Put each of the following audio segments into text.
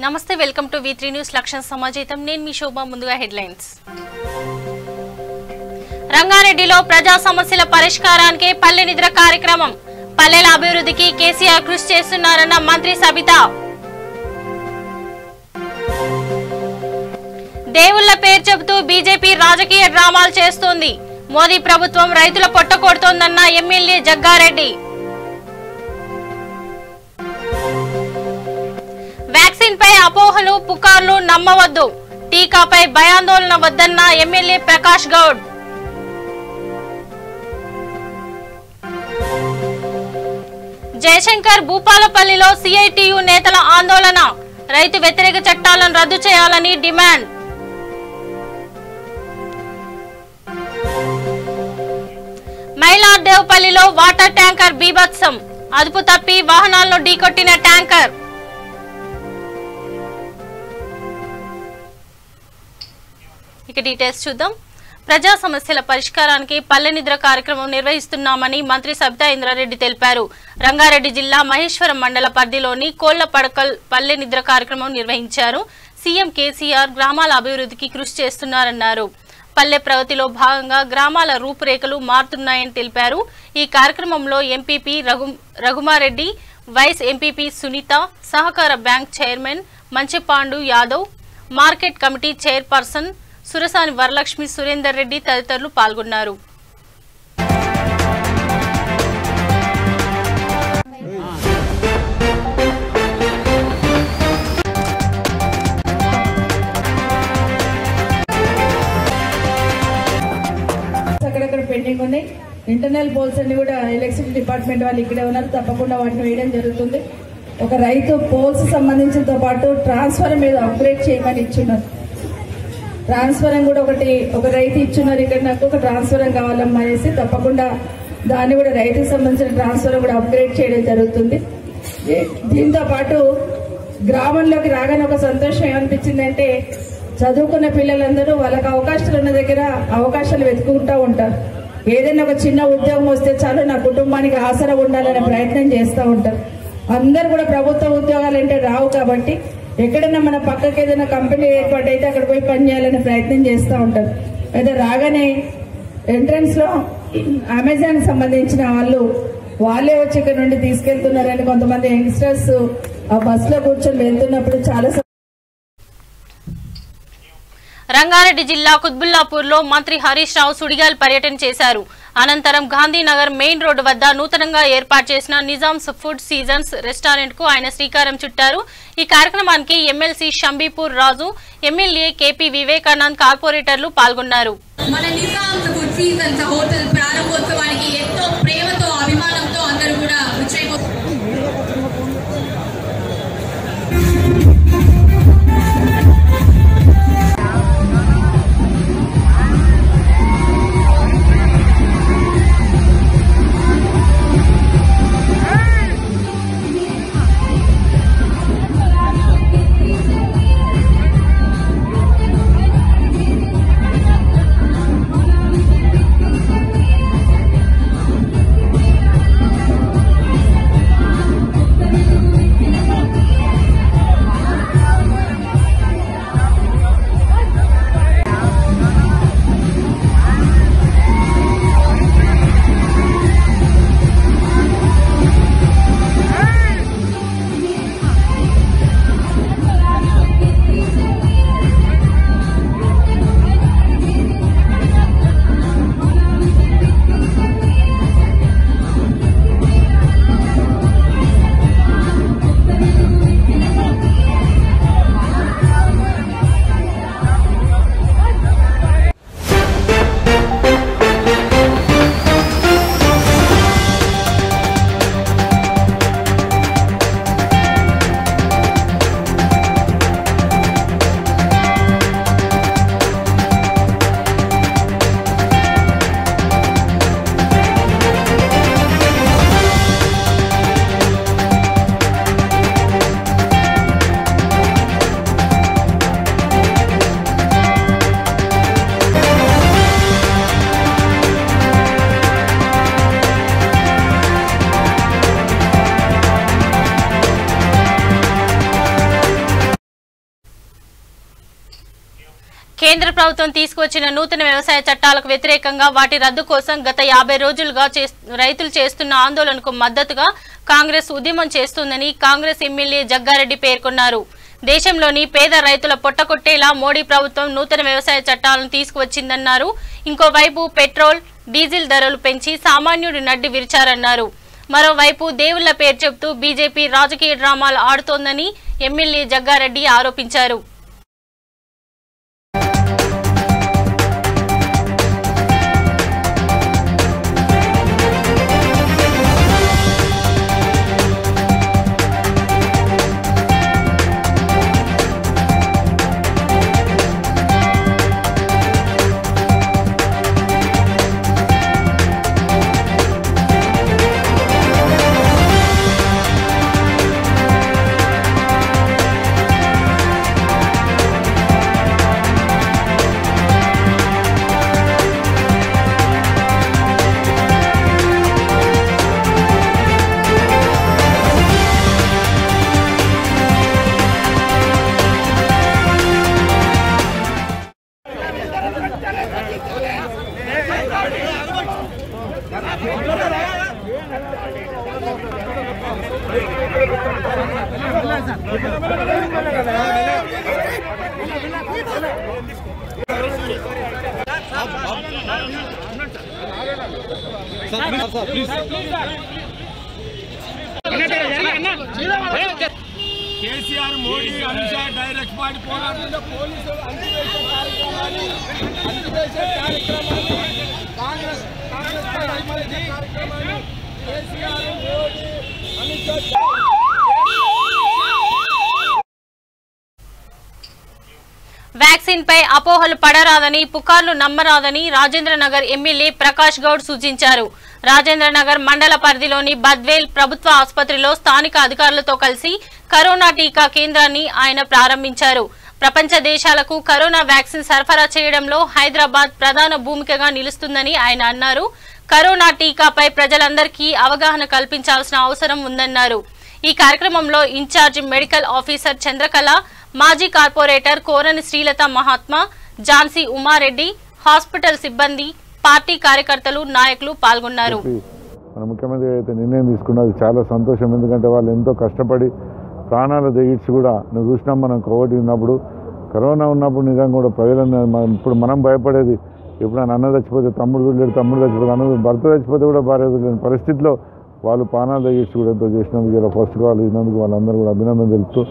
నమస్తే welcome to V3 news లక్ష్యం సమాజేతం నేను మీ శోభ ముందుగా హెడ్లైన్స్ రంగారెడ్డిలో ప్రజా సమస్యల పరిష్కారానికి పల్లె నిద్ర కార్యక్రమం పల్లెల అభివృద్ధికి కేసీఆర్ కృషి చేస్తున్నారన్న మంత్రి సబితా దేవుళ్ళ పేరు చెబుతూ బీజేపీ రాజకీయ డ్రామాలు చేస్తోంది మోదీ ప్రభుత్వం రైతుల పొట్ట కొడుతోందన్న ఎమ్మెల్యే జగ్గారెడ్డి వ్యాక్సిన్ పై అపోహలు పుకార్లు నమ్మవద్దు టీకాపై భయాందోళన వద్దన్న ఎమ్మెల్యే ప్రకాష్ గౌడ్ జయశంకర్ భూపాలపల్లిలో సిఐటియు నేతల ఆందోళన రైతు వ్యతిరేక చట్టాలను రద్దు చేయాలని డిమాండ్ మైలార్దేవ్పల్లిలో వాటర్ ట్యాంకర్ బీభత్సం అదుపు తప్పి వాహనాలను ఢీకొట్టిన ట్యాంకర్ ఇక డీటెయిల్స్ చూద్దాం ప్రజా సమస్యల పరిష్కారానికి పల్లె నిద్ర కార్యక్రమం నిర్వహిస్తున్నామని మంత్రి సబితా ఇంద్రారెడ్డి తెలిపారు రంగారెడ్డి జిల్లా మహేశ్వరం మండల పరిధిలోని కోళ్లపడకల్ పల్లె నిద్ర కార్యక్రమం నిర్వహించారు సీఎం కేసీఆర్ గ్రామాల అభివృద్ధికి కృషి చేస్తున్నారన్నారు పల్లె ప్రగతిలో భాగంగా గ్రామాల రూపురేఖలు మారుతున్నాయని తెలిపారు ఈ కార్యక్రమంలో MPP Raghumareddy vice MPP Sunitha సహకార bank chairman Manchepandu Yadav market committee chairperson Surasani Varalakshmi Surender Reddy తదితరులు పాల్గొన్నారు అక్కడక్కడ పెండింగ్ ఉన్నాయి ఇంటర్నల్ పోల్స్ అన్ని కూడా ఎలక్ట్రిసిటీ డిపార్ట్మెంట్ వాళ్ళు ఇక్కడే ఉన్నారు తప్పకుండా వాటిని వేయడం జరుగుతుంది ఒక రైతు పోల్స్ సంబంధించినతో పాటు ట్రాన్స్ఫర్ మీద అప్గ్రేడ్ చేయమని ఇచ్చున్నారు ట్రాన్స్ఫరం కూడా ఒక రైతు ఇచ్చున్నారు ఇక్కడ నాకు ఒక ట్రాన్స్ఫరం కావాలమ్మా అనేసి తప్పకుండా దాన్ని కూడా రైతుకు సంబంధించిన ట్రాన్స్ఫరం కూడా అప్గ్రేడ్ చేయడం జరుగుతుంది దీంతో పాటు గ్రామంలోకి రాగానే ఒక సంతోషం ఏమనిపించిందంటే చదువుకున్న పిల్లలందరూ వాళ్ళకి అవకాశాలు ఉన్న దగ్గర అవకాశాలు వెతుకుంటూ ఉంటారు ఏదైనా ఒక చిన్న ఉద్యోగం వస్తే చాలు నా కుటుంబానికి ఆసరా ఉండాలనే ప్రయత్నం చేస్తూ ఉంటారు అందరు కూడా ప్రభుత్వ ఉద్యోగాలు అంటే రావు కాబట్టి ఎక్కడైనా మన పక్కకి ఏదైనా కంపెనీ ఏర్పాటైతే అక్కడ పోయి పనిచేయాలనే ప్రయత్నం చేస్తూ ఉంటారు అయితే రాగానే ఎంట్రన్స్ లో అమెజాన్ సంబంధించిన వాళ్ళే వచ్చి ఇక్కడ నుండి తీసుకెళ్తున్నారని కొంతమంది యంగ్స్టర్స్ ఆ బస్ లో కూర్చొని వెళ్తున్నప్పుడు చాలా రంగారెడ్డి జిల్లా కుత్బుల్లాపూర్ లో మంత్రి హరీష్ రావు సుడిగాల్ పర్యటన చేశారు అనంతరం గాంధీనగర్ మెయిన్ రోడ్డు వద్ద నూతనంగా ఏర్పాటు చేసిన నిజామ్స్ ఫుడ్ సీజన్స్ రెస్టారెంట్ కు ఆయన శ్రీకారం చుట్టారు ఈ కార్యక్రమానికి ఎమ్మెల్సీ షంబీపూర్ రాజు ఎమ్మెల్యే కేపీ వివేకానంద్ కార్పొరేటర్లు పాల్గొన్నారు మన నిజామ్స్ ఫుడ్ సీజన్స్ హోటల్ ప్రారంభోత్సవానికి ఎంతో ప్రేమతో అభిమానంతో అందరూ కూడా వచ్చేయబోతున్నారు కేంద్ర ప్రభుత్వం తీసుకొచ్చిన నూతన వ్యవసాయ చట్టాలకు వ్యతిరేకంగా వాటి రద్దు కోసం గత 50 రోజులుగా రైతులు చేస్తున్న ఆందోళనకు మద్దతుగా కాంగ్రెస్ ఉద్యమం చేస్తుందని కాంగ్రెస్ ఎమ్మెల్యే జగ్గారెడ్డి పేర్కొన్నారు. దేశంలోని పేద రైతుల పొట్టకొట్టేలా మోడీ ప్రభుత్వం నూతన వ్యవసాయ చట్టాలను తీసుకువచ్చిందన్నారు. ఇంకోవైపు పెట్రోల్, డీజిల్ ధరలు పెంచి సామాన్యుడి నడ్డి విరిచారన్నారు. మరోవైపు దేవుళ్ల పేరు చెబుతూ బీజేపీ రాజకీయ డ్రామాలు ఆడుతోందని ఎమ్మెల్యే జగ్గారెడ్డి ఆరోపించారు. కేసీఆర్ మోడీ అమిత్ షా డైరెక్ట్ పార్టీ పోరాటంలో పోలీసులు అందివేసే కార్యక్రమాన్ని కాంగ్రెస్ కార్యక్రమాన్ని కేసీఆర్ మోడీ అమిత్ షా వ్యాక్సిన్ పై అపోహలు పడరాదని, పుకార్లు నమ్మరాదని రాజేంద్రనగర్ ఎమ్మెల్యే ప్రకాష్ గౌడ్ సూచించారు. రాజేంద్రనగర్ మండల పరిధిలోని బద్వేల్ ప్రభుత్వ ఆసుపత్రిలో స్థానిక అధికారులతో కలిసి కరోనా టీకా కేంద్రాన్ని ఆయన ప్రారంభించారు. ప్రపంచ దేశాలకు కరోనా వ్యాక్సిన్ సరఫరా చేయడంలో హైదరాబాద్ ప్రధాన భూమికగా నిలుస్తుందని ఆయన అన్నారు. కరోనా టీకాపై ప్రజలందరికీ అవగాహన కల్పించాల్సిన అవసరం ఉందన్నారు. ఈ కార్యక్రమంలో ఇన్ఛార్జ్ మెడికల్ ఆఫీసర్ చంద్రకళ, మాజీ కార్పొరేటర్ కోరని శ్రీలత మహాత్మా, ఝాన్సీ ఉమారెడ్డి, హాస్పిటల్ సిబ్బంది, పార్టీ కార్యకర్తలు, నాయకులు పాల్గొన్నారు. మన ముఖ్యమంత్రి అయితే నిర్ణయం తీసుకున్నది చాలా సంతోషం. ఎందుకంటే వాళ్ళు ఎంతో కష్టపడి ప్రాణాలు తెగించి కూడా నువ్వు చూసినాం. మనం కోవిడ్ ఉన్నప్పుడు, కరోనా ఉన్నప్పుడు నిజంగా కూడా ప్రజలను ఇప్పుడు మనం భయపడేది ఇప్పుడు అన్న చచ్చిపోతే తమ్ముడు లేడు, తమ్ముడు చచ్చిపోతే అన్న, భర్త చచ్చిపోతే కూడా భార్య లేని పరిస్థితిలో వాళ్ళు ప్రాణాలు తెగించి కూడా ఎంతో చేసినందుకు ఇలా ఫస్ట్ కాల్ ఇచ్చినందుకు వాళ్ళందరూ కూడా అభినందన తెలుపుతూ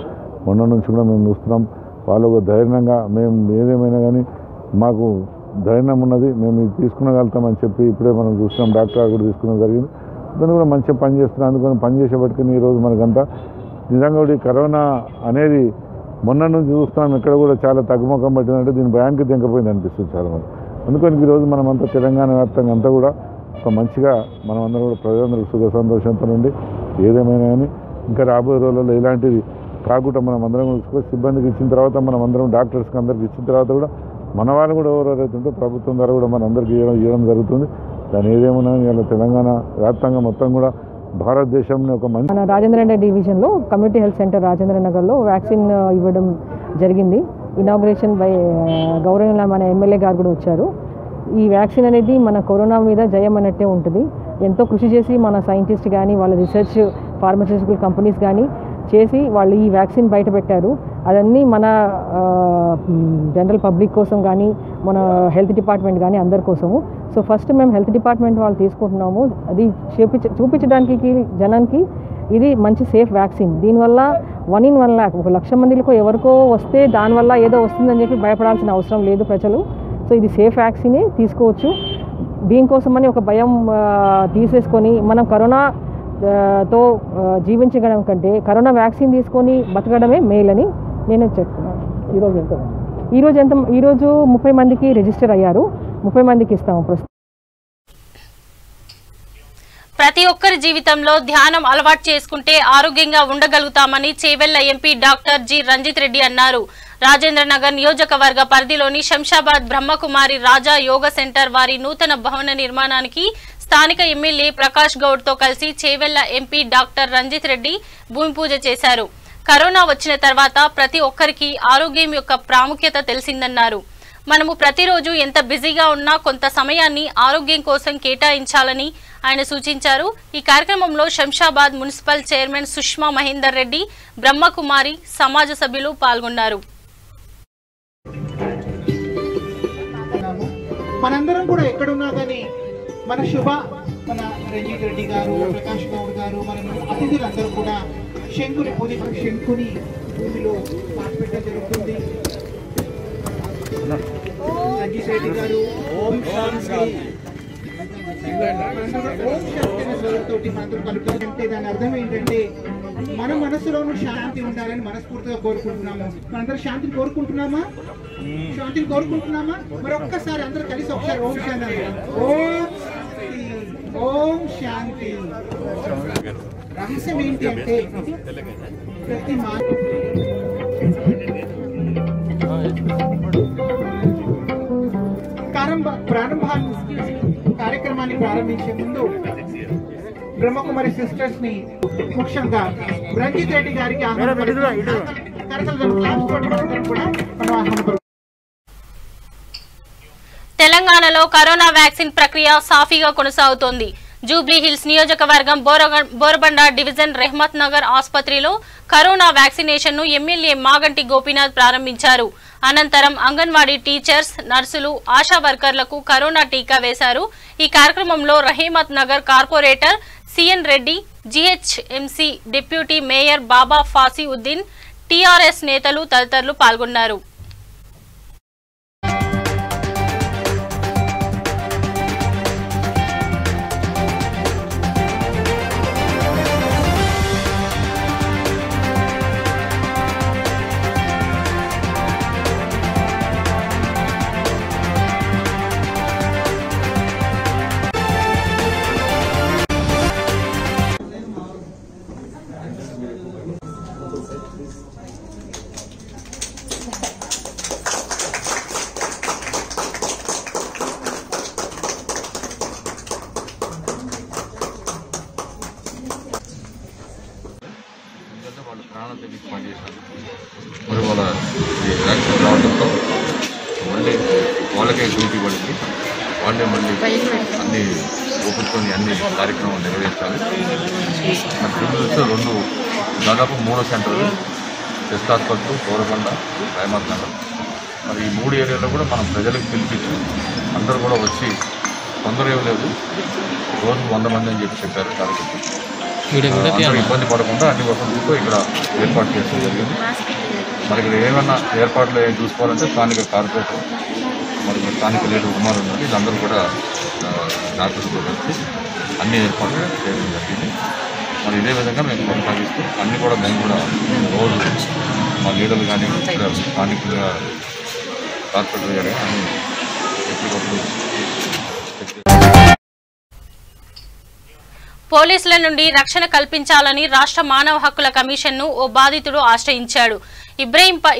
మొన్న నుంచి కూడా మేము చూస్తున్నాం. వాళ్ళు ధైర్యంగా మేము ఏదేమైనా కానీ మాకు ధైర్యం ఉన్నది, మేము ఇది తీసుకునగలుగుతామని చెప్పి ఇప్పుడే మనం చూస్తున్నాం. డాక్టర్ కూడా తీసుకున్న జరిగింది. దాన్ని కూడా మంచిగా పనిచేస్తున్నాం. అందుకని పనిచేసేపట్టుకుని ఈరోజు మనకంతా నిజంగా కూడా కరోనా అనేది మొన్న నుంచి చూస్తున్నాం. ఇక్కడ కూడా చాలా తగ్గుముఖం పట్టిందంటే దీని భయానికి తెంకపోయింది అనిపిస్తుంది చాలా మంది. అందుకని ఈరోజు మనమంతా తెలంగాణ వ్యాప్తంగా అంతా కూడా ఒక మంచిగా మనమందరం కూడా ప్రజలందరూ సుఖ సంతోషంతో నుండి ఏదేమైనా కానీ ఇంకా రాబోయే రోజుల్లో ఇలాంటిది కాకుండా మనం అందరం కూడా సిబ్బందికి ఇచ్చిన తర్వాత మనం అందరం డాక్టర్స్కి అందరికి ఇచ్చిన తర్వాత కూడా మన వాళ్ళు కూడా ఎవరెవరైతే ఉంటే ప్రభుత్వం ద్వారా కూడా మన అందరికీ ఇవ్వడం జరుగుతుంది. దాని ఏదేమన్నా ఇలా తెలంగాణ వ్యాప్తంగా మొత్తం కూడా భారతదేశంలో ఒక మంచి మన రాజేంద్రనగర్ డివిజన్లో కమ్యూనిటీ హెల్త్ సెంటర్ రాజేంద్రనగర్లో వ్యాక్సిన్ ఇవ్వడం జరిగింది. ఇనాగ్రేషన్ బై గౌరవంలో మన ఎమ్మెల్యే గారు కూడా వచ్చారు. ఈ వ్యాక్సిన్ అనేది మన కరోనా మీద జయం అన్నట్టే ఉంటుంది. ఎంతో కృషి చేసి మన సైంటిస్ట్ కానీ వాళ్ళ రీసెర్చ్ ఫార్మస్యూటికల్ కంపెనీస్ కానీ చేసి వాళ్ళు ఈ వ్యాక్సిన్ బయట పెట్టారు. అదన్నీ మన జనరల్ పబ్లిక్ కోసం కానీ మన హెల్త్ డిపార్ట్మెంట్ కానీ అందరి కోసము. సో ఫస్ట్ మేము హెల్త్ డిపార్ట్మెంట్ వాళ్ళు తీసుకుంటున్నాము. అది చూపించడానికి జనానికి ఇది మంచి సేఫ్ వ్యాక్సిన్. దీనివల్ల 1 in 1 lakh 1 లక్ష మందిలో ఎవరికో వస్తే దానివల్ల ఏదో వస్తుందని చెప్పి భయపడాల్సిన అవసరం లేదు ప్రజలు. సో ఇది సేఫ్ వ్యాక్సినే తీసుకోవచ్చు. దీనికోసమని ఒక భయం తీసేసుకొని మనం కరోనాతో జీవించడం కంటే కరోనా వ్యాక్సిన్ తీసుకొని బతకడమే మేలని నేను చెప్తున్నాను. ఈరోజు 30 మందికి రిజిస్టర్ అయ్యారు. 30 మందికి ఇస్తాము ప్రస్తుతం. ప్రతి ఒక్కరి జీవితంలో ధ్యానం అలవాటు చేసుకుంటే ఆరోగ్యంగా ఉండగలుగుతామని Chevella MP doctor G Ranjith Reddy అన్నారు. రాజేంద్రనగర్ నియోజకవర్గ పరిధిలోని శంషాబాద్ బ్రహ్మకుమారి రాజా యోగ సెంటర్ వారి నూతన భవన నిర్మాణానికి స్థానిక ఎమ్మెల్యే ప్రకాష్ గౌడ్ తో కలిసి చేవెళ్ల ఎంపీ డాక్టర్ రంజిత్ రెడ్డి భూమి పూజ చేశారు. కరోనా వచ్చిన తర్వాత ప్రతి ఒక్కరికి ఆరోగ్యం యొక్క ప్రాముఖ్యత తెలిసిందన్నారు. మనము ప్రతిరోజు ఎంత బిజీగా ఉన్నా కొంత సమయాన్ని ఆరోగ్యం కోసం కేటాయించాలని ఆయన సూచించారు. ఈ కార్యక్రమంలో శంషాబాద్ మున్సిపల్ చైర్మన్ సుష్మా మహేందర్ రెడ్డి, బ్రహ్మకుమారి సమాజ సభ్యులు పాల్గొన్నారు. మనందరం కూడా ఎక్కడున్నా కానీ మన రంజిత్ రెడ్డి గారు, ప్రకాష్ గౌడ్ గారు, మన అతిథులందరూ కూడా శంకుని భూమిలో పాతిపెట్టడం జరుగుతుంది. రంజిత్ రెడ్డి గారు ఓం శాంతి తోటి మనందరూ కలుపుతుంటే దాని అర్థం ఏంటంటే మన మనసులోనూ శాంతి ఉండాలని మనస్ఫూర్తిగా కోరుకుంటున్నాము. మనందరూ శాంతిని కోరుకుంటున్నామా? మరి ఒక్కసారి అందరూ కలిసి ఒకసారి ఓం శాంతి, ఓం శాంతి. రహస్యం ఏంటి అంటే ప్రతి కార్యక్రమాన్ని ప్రారంభించే ముందు బ్రహ్మకుమారి సిస్టర్స్ ని ముఖ్యంగా రంజిత్ రెడ్డి గారికి తెలంగాణలో కరోనా వ్యాక్సిన్ ప్రక్రియ సాఫీగా కొనసాగుతోంది. జూబ్లీ హిల్స్ నియోజకవర్గం బోరబండ డివిజన్ రెహ్మత్ నగర్ ఆసుపత్రిలో కరోనా వ్యాక్సినేషన్ ను ఎమ్మెల్యే మాగంటి గోపీనాథ్ ప్రారంభించారు. అనంతరం అంగన్వాడీ టీచర్స్, నర్సులు, ఆశా వర్కర్లకు కరోనా టీకా వేశారు. ఈ కార్యక్రమంలో Rehmat Nagar corporator CN Reddy, GHMC deputy mayor Baba Fasi Uddin, TRS నేతలు తదితరులు పాల్గొన్నారు. మరి వాళ్ళ వ్యాక్సిన్ రావడంతో మళ్ళీ వాళ్ళకే డ్యూటీ పడింది. వాళ్ళే మళ్ళీ అన్ని ఓపెన్తోని అన్ని కార్యక్రమాలు నిర్వహించాలి. రెండు దాదాపు 3 సెంటర్లు, టెస్ట్ హాస్పిటల్, బోరబండ, రెహ్మత్ నగర్. మరి ఈ 3 ఏరియాలో కూడా మనం ప్రజలకు పిలిపించి అందరూ కూడా వచ్చి తొందర ఇవ్వలేదు, రోజు 100 మంది అని చెప్పారు. కాబట్టి అందరూ ఇబ్బంది పడకుండా అన్ని వసతులతో ఇక్కడ ఏర్పాటు చేయడం జరిగింది. మరి ఇక్కడ ఏమన్నా ఏర్పాట్లు చూసుకోవాలంటే స్థానిక కార్పొరేటర్, మరి స్థానిక లీడర్ కుమార్ ఉన్నారు, వీళ్ళందరూ కూడా డాక్టర్స్తో కలిసి అన్ని ఏర్పాట్లు చేయడం జరిగింది. మరి ఇదే విధంగా మేము కొనసాగిస్తూ అన్నీ కూడా మేము కూడా రోజు మా లీడర్లు కానీ ఇక్కడ స్థానికంగా కార్పొరేటర్ గారు అన్ని ఎప్పటికప్పుడు పోలీసుల నుండి రక్షణ కల్పించాలని రాష్ట్ర మానవ హక్కుల కమిషన్ ను ఓ బాధితుడు ఆశ్రయించాడు.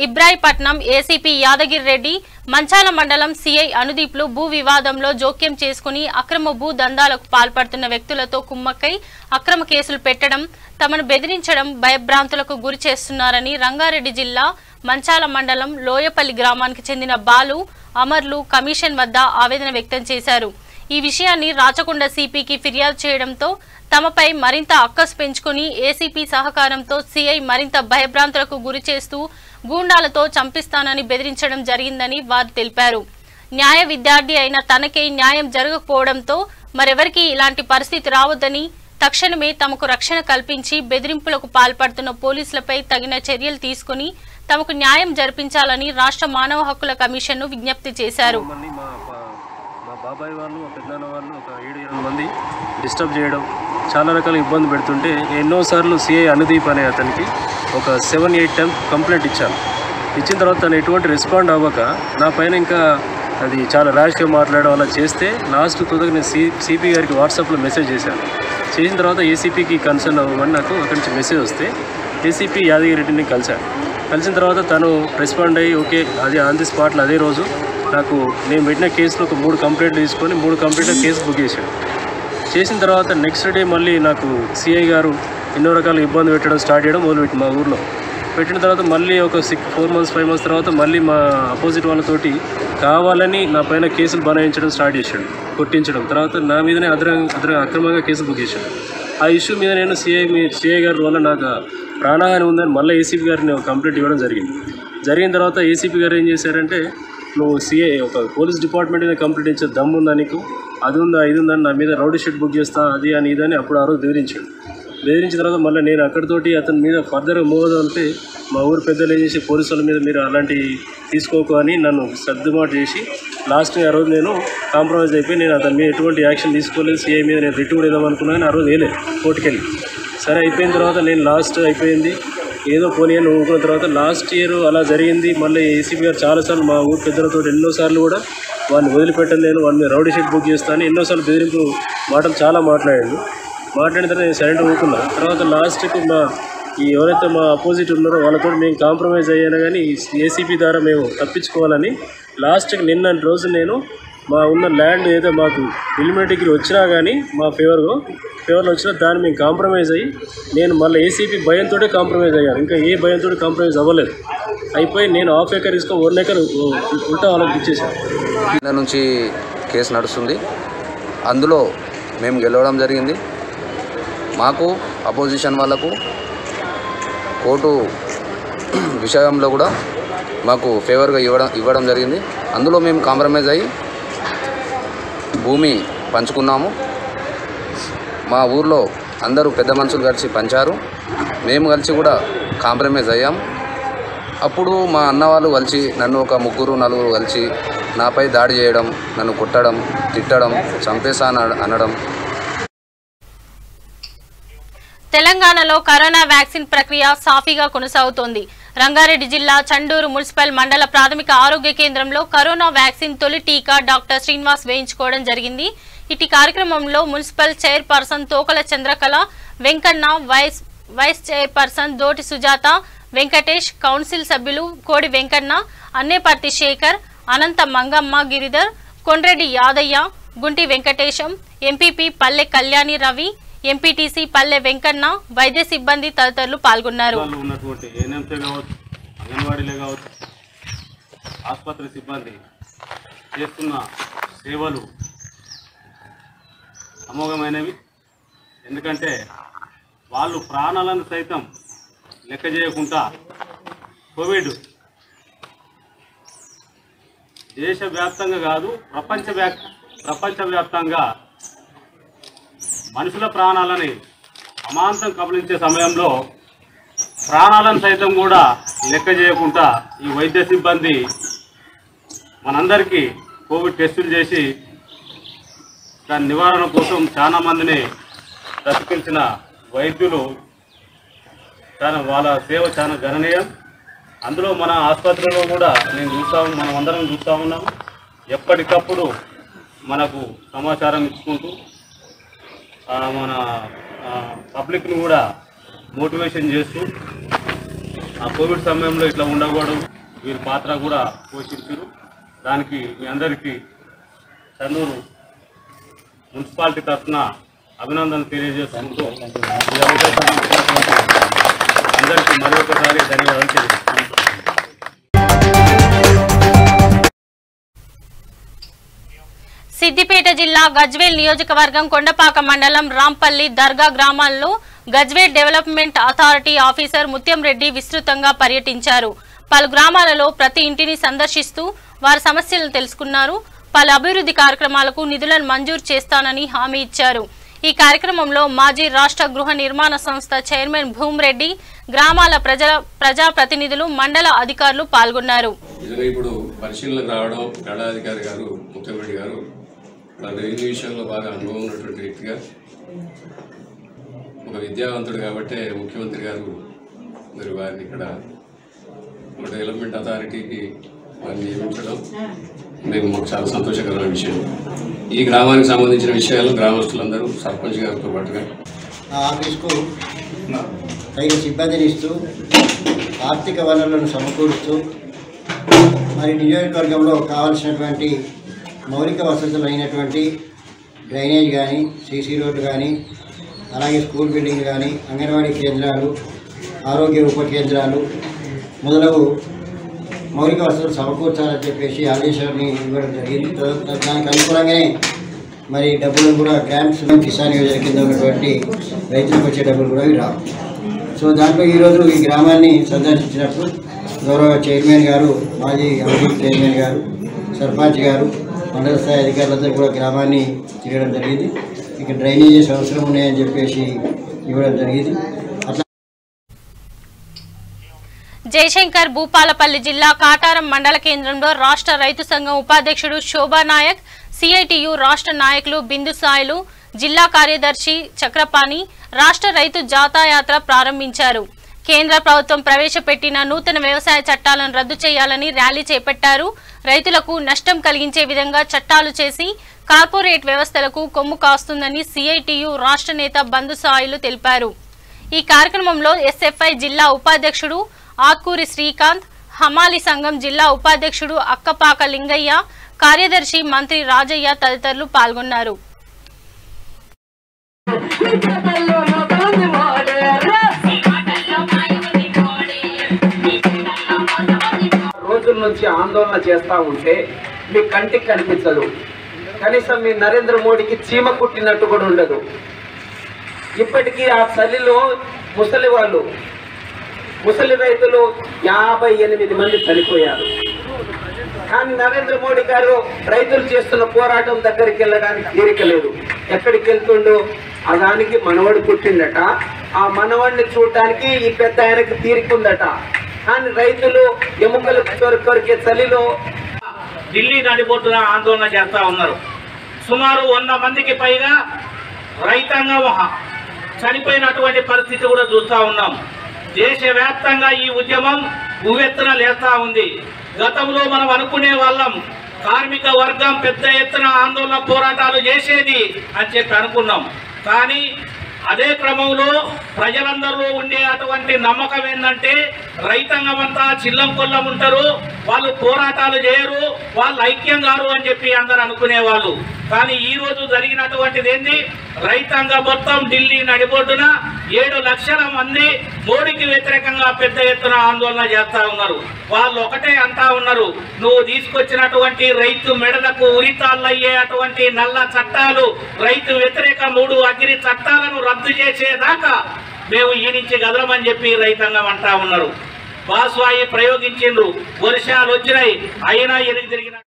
ఇబ్రాహీపట్నం ఏసీపీ యాదగిరి రెడ్డి, మంచాల మండలం సిఐ అనుదీప్లు భూ వివాదంలో జోక్యం చేసుకుని అక్రమ భూ దందాలకు పాల్పడుతున్న వ్యక్తులతో కుమ్మక్కై అక్రమ కేసులు పెట్టడం, తమను బెదిరించడం, భయభ్రాంతులకు గురి చేస్తున్నారని రంగారెడ్డి జిల్లా మంచాల మండలం లోయపల్లి గ్రామానికి చెందిన బాలు, అమర్లు కమిషన్ వద్ద ఆవేదన వ్యక్తం చేశారు. ఈ విషయాన్ని రాచకొండ సిపికి ఫిర్యాదు చేయడంతో తమపై మరింత అక్కసు పెంచుకుని ఏసీపీ సహకారంతో సీఐ మరింత భయభ్రాంతులకు గురి చేస్తూ గూండాలతో చంపిస్తానని బెదిరించడం జరిగిందని వారు తెలిపారు. న్యాయ విద్యార్థి అయిన తనకే న్యాయం జరగకపోవడంతో మరెవరికీ ఇలాంటి పరిస్థితి రావద్దని, తక్షణమే తమకు రక్షణ కల్పించి బెదిరింపులకు పాల్పడుతున్న పోలీసులపై తగిన చర్యలు తీసుకుని తమకు న్యాయం జరిపించాలని రాష్ట్ర మానవ హక్కుల కమిషన్ను విజ్ఞప్తి చేశారు. బాబాయ్ వాళ్ళు, పెద్దనాన్న వాళ్ళు ఒక 7-8 మంది డిస్టర్బ్ చేయడం, చాలా రకాల ఇబ్బంది పెడుతుంటే ఎన్నోసార్లు సిఐ అనుదీప్ అనే అతనికి ఒక 7-8 టైమ్స్ కంప్లైంట్ ఇచ్చాను. ఇచ్చిన తర్వాత తను ఎటువంటి రెస్పాండ్ అవ్వక నా పైన ఇంకా అది చాలా ర్యాష్గా మాట్లాడడం అలా చేస్తే లాస్ట్ తుదకు నేను సిపి గారికి వాట్సాప్లో మెసేజ్ చేశాను. చేసిన తర్వాత ఏసీపీకి కన్సర్న్ అవ్వమని నాకు అక్కడి నుంచి మెసేజ్ వస్తే ఏసీపీ యాదగిరి రెడ్డిని కలిసిన తర్వాత తను రెస్పాండ్ అయ్యి ఓకే అది ఆన్ ది స్పాట్లో అదే రోజు నాకు నేను పెట్టిన కేసులో ఒక 3 కంప్లైంట్లు తీసుకొని 3 కంప్లైంట్ల కేసు బుక్ చేశాడు. చేసిన తర్వాత నెక్స్ట్ డే మళ్ళీ నాకు సిఐ గారు ఎన్నో రకాల ఇబ్బంది పెట్టడం స్టార్ట్ చేయడం మొదలుపెట్టి మా ఊర్లో పెట్టిన తర్వాత మళ్ళీ ఒక 4 months 5 months తర్వాత మళ్ళీ మా అపోజిట్ వాళ్ళతోటి కావాలని నా పైన కేసులు బనాయించడం స్టార్ట్ చేశాడు, కొట్టించడం. తర్వాత నా మీదనే అక్రమంగా కేసులు బుక్ చేశాడు. ఆ ఇష్యూ మీద నేను సిఐ గారి వల్ల నాకు ప్రాణహాని ఉందని మళ్ళీ ఏసీపీ గారిని కంప్లైంట్ ఇవ్వడం జరిగిన తర్వాత ఏసీపీ గారు ఏం చేశారంటే, నువ్వు ఒక పోలీస్ డిపార్ట్మెంట్ మీద కంప్లైంట్ ఇచ్చే దమ్ము ఉందా నీకు, అది ఉందా ఇది ఉందని నా మీద రౌడీ షీట్ బుక్ చేస్తా అది అని ఇదని అప్పుడు ఆ రోజు బెదిరించిన తర్వాత మళ్ళీ నేను అక్కడితోటి అతని మీద ఫర్దర్గా మూవ్ అవుతుంటే మా ఊరు పెద్దలు ఏం చేసి పోలీసుల మీద మీరు అలాంటివి తీసుకోకు అని నన్ను సర్దుబాటు చేసి లాస్ట్ని ఆ రోజు నేను కాంప్రమైజ్ అయిపోయి నేను అతని మీద ఎటువంటి యాక్షన్ తీసుకోలేదు. సిఐ మీద నేను రిట్ కూడా ఇద్దామనుకున్నాను, ఆ రోజు వేయలేదు కోర్టుకెళ్ళి. సరే అయిపోయిన తర్వాత నేను లాస్ట్ అయిపోయింది ఏదో పోనీ అని ఊరుకున్న తర్వాత లాస్ట్ ఇయర్ అలా జరిగింది. మళ్ళీ ఏసీపీ గారు చాలాసార్లు మా ఊరు పెద్దలతో ఎన్నోసార్లు కూడా వాడిని వదిలిపెట్టను నేను, వాడిని రౌడీ షీట్ బుక్ చేస్తాను ఎన్నోసార్లు బెదిరింపు మాటలు చాలా మాట్లాడిన తర్వాత నేను సైలెంట్ ఊరుకున్నా. తర్వాత లాస్ట్కి ఎవరైతే మా అపోజిట్ ఉన్నారో వాళ్ళతో మేము కాంప్రమైజ్ అయ్యాను, కానీ ఏసీపీ ద్వారా మేము తప్పించుకోవాలని లాస్ట్కి నిన్న రోజు నేను మా ఉన్న ల్యాండ్ ఏదో మాకు ఎలిమెంట్ డిగ్రీ వచ్చినా కానీ మా ఫేవర్లో వచ్చినా దాన్ని మేము కాంప్రమైజ్ అయ్యి నేను మళ్ళీ ఏసీపీ భయంతో కాంప్రమైజ్ అయ్యాను. ఇంకా ఏ భయంతో కాంప్రమైజ్ అవ్వలేదు. అయిపోయి నేను హాఫ్ ఎకర్ తీసుకొని 1 acre ఉంటా వాళ్ళకి ఇచ్చేసాను. నిన్న నుంచి కేసు నడుస్తుంది, అందులో మేము గెలవడం జరిగింది. మాకు అపోజిషన్ వాళ్ళకు కోర్టు విషయంలో కూడా మాకు ఫేవర్గా ఇవ్వడం జరిగింది. అందులో మేము కాంప్రమైజ్ అయ్యి భూమి పంచుకున్నాము. మా ఊర్లో అందరూ పెద్ద మనుషులు కలిసి పంచారు, మేము కలిసి కూడా కాంప్రమైజ్ అయ్యాం. అప్పుడు మా అన్న వాళ్ళు కలిసి నన్ను ఒక 3-4 కలిసి నాపై దాడి చేయడం, నన్ను కొట్టడం, తిట్టడం, చంపేసా అనడం. తెలంగాణలో కరోనా వ్యాక్సిన్ ప్రక్రియ సాఫీగా కొనసాగుతోంది. రంగారెడ్డి జిల్లా చండూరు మున్సిపల్ మండల ప్రాథమిక ఆరోగ్య కేంద్రంలో కరోనా వ్యాక్సిన్ తొలి టీకా డాక్టర్ శ్రీనివాస్ వేయించుకోవడం జరిగింది. ఇటు కార్యక్రమంలో municipal chairperson Tokala Chandrakala, Venkanna, vice chairperson Doti Sujatha, Venkatesh, council సభ్యులు కోడి వెంకన్న, అన్నేపర్తి శేఖర్, అనంత మంగమ్మ, గిరిధర్, కొండ్రెడ్డి యాదయ్య, గుంటి వెంకటేశం, ఎంపీపీ పల్లె కళ్యాణి రవి, ఎంపీటీసీ పల్లె వెంకన్న, వైద్య సిబ్బంది తదితరులు పాల్గొన్నారు. ఆసుపత్రి సిబ్బంది చేస్తున్న సేవలు అమోఘమైనవి. ఎందుకంటే వాళ్ళు ప్రాణాలను సైతం లెక్క చేయకుండా కోవిడ్ దేశవ్యాప్తంగా కాదు ప్రపంచవ్యాప్తంగా మనుషుల ప్రాణాలని అమాంతం కబలించే సమయంలో ప్రాణాలను సైతం కూడా లెక్క చేయకుండా ఈ వైద్య సిబ్బంది మనందరికీ కోవిడ్ టెస్టులు చేసి దాని నివారణ కోసం చాలా మందిని బ్రతికించిన వైద్యులు వాళ్ళ సేవ చాలా గణనీయం. అందులో మన ఆసుపత్రిలో కూడా మనం అందరం చూస్తూ ఉన్నాం. ఎప్పటికప్పుడు మనకు సమాచారం ఇచ్చుకుంటూ మన పబ్లిక్ను కూడా మోటివేషన్ చేస్తూ ఆ కోవిడ్ సమయంలో ఇట్లా ఉండకూడదు వీరి పాత్ర కూడా పోషించారు. దానికి మీ అందరికీ చందూరు మున్సిపాలిటీ తరఫున అభినందనలు తెలియజేసుకుంటూ ఈ అవకాశం అందరికీ మరొకసారి ధన్యవాదాలు తెలియజేస్తున్నాను. సిద్దిపేట జిల్లా గజ్వేల్ నియోజకవర్గం కొండపాక మండలం రాంపల్లి దర్గా గ్రామాల్లో గజ్వేల్ డెవలప్మెంట్ అథారిటీ ఆఫీసర్ ముత్యం రెడ్డి విస్తృతంగా పర్యటించారు. పలు గ్రామాలలో ప్రతి ఇంటిని సందర్శిస్తూ వారి సమస్యలను తెలుసుకున్నారు. పలు అభివృద్ధి కార్యక్రమాలకు నిధులను మంజూరు చేస్తానని హామీ ఇచ్చారు. ఈ కార్యక్రమంలో మాజీ రాష్ట్ర గృహ నిర్మాణ సంస్థ చైర్మన్ భూమిరెడ్డి, గ్రామాల ప్రజాప్రతినిధులు, మండల అధికారులు పాల్గొన్నారు. ఇప్పుడు పరిశీలనకు రావడం గణాధికారి గారు ముఖ్యమంత్రి గారు రెవెన్యూ విషయంలో బాగా అనుభవం ఉన్నటువంటి వ్యక్తిగా, ఒక విద్యావంతుడు కాబట్టి ముఖ్యమంత్రి గారు మరి వారిని ఇక్కడ డెవలప్మెంట్ అథారిటీకి వారిని నియమించడం మాకు చాలా సంతోషకరమైన విషయం. ఈ గ్రామానికి సంబంధించిన విషయాలు గ్రామస్తులందరూ సర్పంచ్ గారితో పాటుగా ఆఫీస్కు తగిన సిబ్బందిని ఇస్తూ ఆర్థిక వనరులను సమకూరుస్తూ మరి నియోజకవర్గంలో కావాల్సినటువంటి మౌలిక వసతులు అయినటువంటి డ్రైనేజ్ కానీ, సీసీ రోడ్లు కానీ, అలాగే స్కూల్ బిల్డింగ్లు కానీ, అంగన్వాడీ కేంద్రాలు, ఆరోగ్య ఉప కేంద్రాలు మొదలగు మౌలిక వసతులు సమకూర్చాలని చెప్పేసి ఆదేశాన్ని ఇవ్వడం జరిగింది. దానికి అనుకూలంగానే మరి డబ్బులను కూడా గ్రాంట్స్ కిసాన్ యోజన కింద ఉన్నటువంటి రైతులకు వచ్చే డబ్బులు కూడా రావు. సో దాంట్లో ఈరోజు ఈ గ్రామాన్ని సందర్శించినప్పుడు గౌరవ చైర్మన్ గారు, మాజీ హౌసింగ్ చైర్మన్ గారు, సర్పంచ్ గారు, మండల స్థాయి అధికారులందరూ కూడా గ్రామాన్ని తిరగడం జరిగింది. ఇక్కడ డ్రైనేజెస్ అవసరం ఉన్నాయని చెప్పేసి ఇవ్వడం జరిగింది. అట్లా జయశంకర్ భూపాలపల్లి జిల్లా కాటారం మండల కేంద్రంలో రాష్ట్ర రైతు సంఘం ఉపాధ్యక్షుడు శోభానాయక్, సిఐటియు రాష్ట్ర నాయకులు బిందుసాయిలు, జిల్లా కార్యదర్శి చక్రపాణి రాష్ట్ర రైతు జాతాయాత్ర ప్రారంభించారు. కేంద్ర ప్రభుత్వం ప్రవేశపెట్టిన నూతన వ్యవసాయ చట్టాలను రద్దు చేయాలని ర్యాలీ చేపట్టారు. రైతులకు నష్టం కలిగించే విధంగా చట్టాలు చేసి కార్పొరేట్ వ్యవస్థలకు కొమ్ము కాస్తుందని సిఐటియు రాష్ట్ర నేత బంధుసాయిలు తెలిపారు. ఈ కార్యక్రమంలో ఎస్ఎఫ్ఐ జిల్లా ఉపాధ్యక్షుడు ఆత్కూరి శ్రీకాంత్, హమాలి సంఘం జిల్లా ఉపాధ్యక్షుడు అక్కపాక లింగయ్య, కార్యదర్శి మంత్రి రాజయ్య తదితరులు పాల్గొన్నారు. రోజుల నుంచి ఆందోళన చేస్తూ ఉంటే మీ కంటికి కనిపించదు. కనీసం మీ నరేంద్ర మోడీకి చీమ కుట్టినట్టు కూడా ఉండదు. ఇప్పటికీ ఆ చలిలో ముసలి రైతులు 58 మంది చనిపోయారు. కానీ నరేంద్ర మోడీ గారు రైతులు చేస్తున్న పోరాటం దగ్గరికి వెళ్ళడానికి తీరిక లేదు. ఎక్కడికి వెళ్తుండో ఆ దానికి మనవడు పుట్టిందట. ఆ మనవడిని చూడటానికి ఈ పెద్ద ఆయనకి తీరికుందట. కానీ రైతులు ఎముకలు కొరికే చలిలో ఢిల్లీ నడిబొడ్డున ఆందోళన చేస్తా ఉన్నారు. సుమారు 100 మందికి పైగా రైతాంగం చనిపోయినటువంటి పరిస్థితి కూడా చూస్తూ ఉన్నాం. దేశవ్యాప్తంగా ఈ ఉద్యమం ఉవ్వెత్తున లేస్తా ఉంది. గతంలో మనం అనుకునే వాళ్ళం కార్మిక వర్గం పెద్ద ఎత్తున ఆందోళన పోరాటాలు చేసేది అని చెప్పి అనుకున్నాం. కానీ అదే క్రమంలో ప్రజలందరూ ఉండే అటువంటి నమ్మకం ఏంటంటే రైతాంగం అంతా చిల్లం కొల్లం ఉంటారు, వాళ్ళు పోరాటాలు చేయరు, వాళ్ళు ఐక్యం కారు అని చెప్పి అందరూ అనుకునేవాళ్ళు. కానీ ఈ రోజు జరిగినటువంటిది ఏంది? రైతాంగం మొత్తం ఢిల్లీ నడిబొడ్డున 7 లక్షల మంది మోడీకి వ్యతిరేకంగా పెద్ద ఎత్తున ఆందోళన చేస్తా ఉన్నారు. వాళ్ళు ఒకటే అంటా ఉన్నారు, నువ్వు తీసుకొచ్చినటువంటి రైతు మెడలకు ఉరితాళ్ళయ్యే అటువంటి నల్ల చట్టాలు, రైతు వ్యతిరేక 3 అగ్ని చట్టాలను రద్దు చేసేదాకా మేము ఈ నుంచి గదలమని చెప్పి రైతాంగం అంటా ఉన్నారు. బాస్వాయి ప్రయోగించిండ్రు, వర్షాలు వచ్చినాయి, అయినా ఎదురు తిరిగిన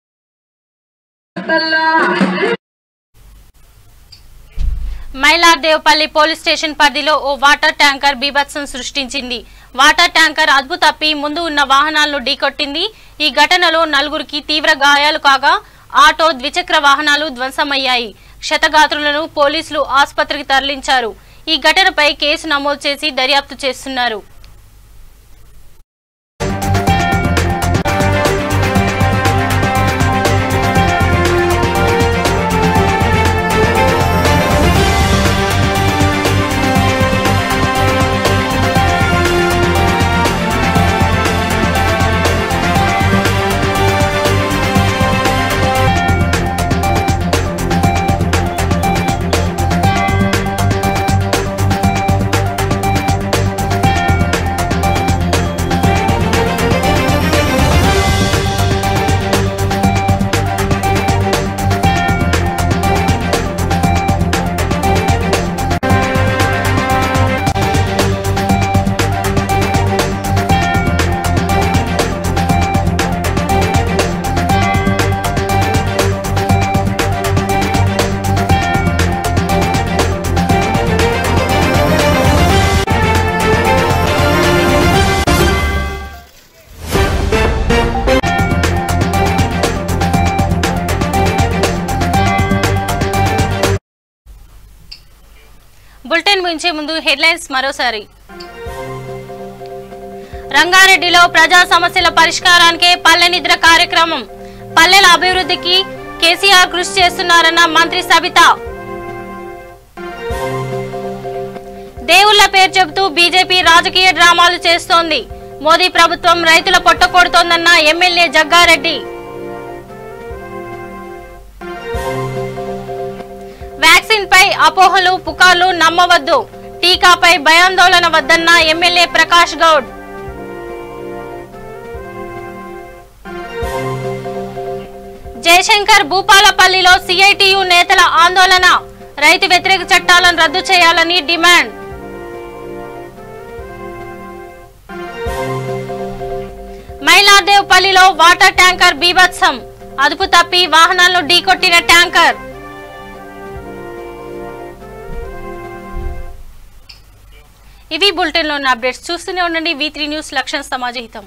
మైలార్దేవపల్లి పోలీస్ స్టేషన్ పరిధిలో ఓ వాటర్ ట్యాంకర్ బీభత్సం సృష్టించింది. వాటర్ ట్యాంకర్ అదుపు తప్పి ముందు ఉన్న వాహనాలను ఢీకొట్టింది. ఈ ఘటనలో 4గురికి తీవ్ర గాయాలు కాగా ఆటో, ద్విచక్ర వాహనాలు ధ్వంసమయ్యాయి. క్షతగాత్రులను పోలీసులు ఆసుపత్రికి తరలించారు. ఈ ఘటనపై కేసు నమోదు చేసి దర్యాప్తు చేస్తున్నారు. బులెటిన్ ముగించే ముందు హెడ్లైన్స్ మరోసారి. రంగారెడ్డిలో ప్రజా సమస్యల పరిష్కారానికే పల్లె నిద్ర కార్యక్రమం. పల్లెల అభివృద్ధికి కేసీఆర్ కృషి చేస్తున్నారన్న మంత్రి సబితా. దేవుళ్ల పేరు చెబుతూ బీజేపీ రాజకీయ డ్రామాలు చేస్తోంది. మోదీ ప్రభుత్వం రైతుల పొట్టకొడుతోందన్న ఎమ్మెల్యే జగ్గారెడ్డి. వ్యాక్సిన్ పై అపోహలు, పుకార్లు నమ్మవద్దు. టీకాపై భయాందోళన వద్దన్న ఎమ్మెల్యే ప్రకాష్ గౌడ్. జయశంకర్ భూపాలపల్లిలో సిఐటియు నేతల ఆందోళన. రైతు వ్యతిరేక చట్టాలను రద్దు చేయాలని డిమాండ్. మైలార్దేవ్పల్లిలో వాటర్ ట్యాంకర్ బీభత్సం. అదుపు తప్పి వాహనాలను ఢీకొట్టిన ట్యాంకర్. ఇవి బులెటిన్లో ఉన్న అప్డేట్స్. చూస్తూనే ఉండండి V3 న్యూస్. లక్ష్యం సమాజహితం.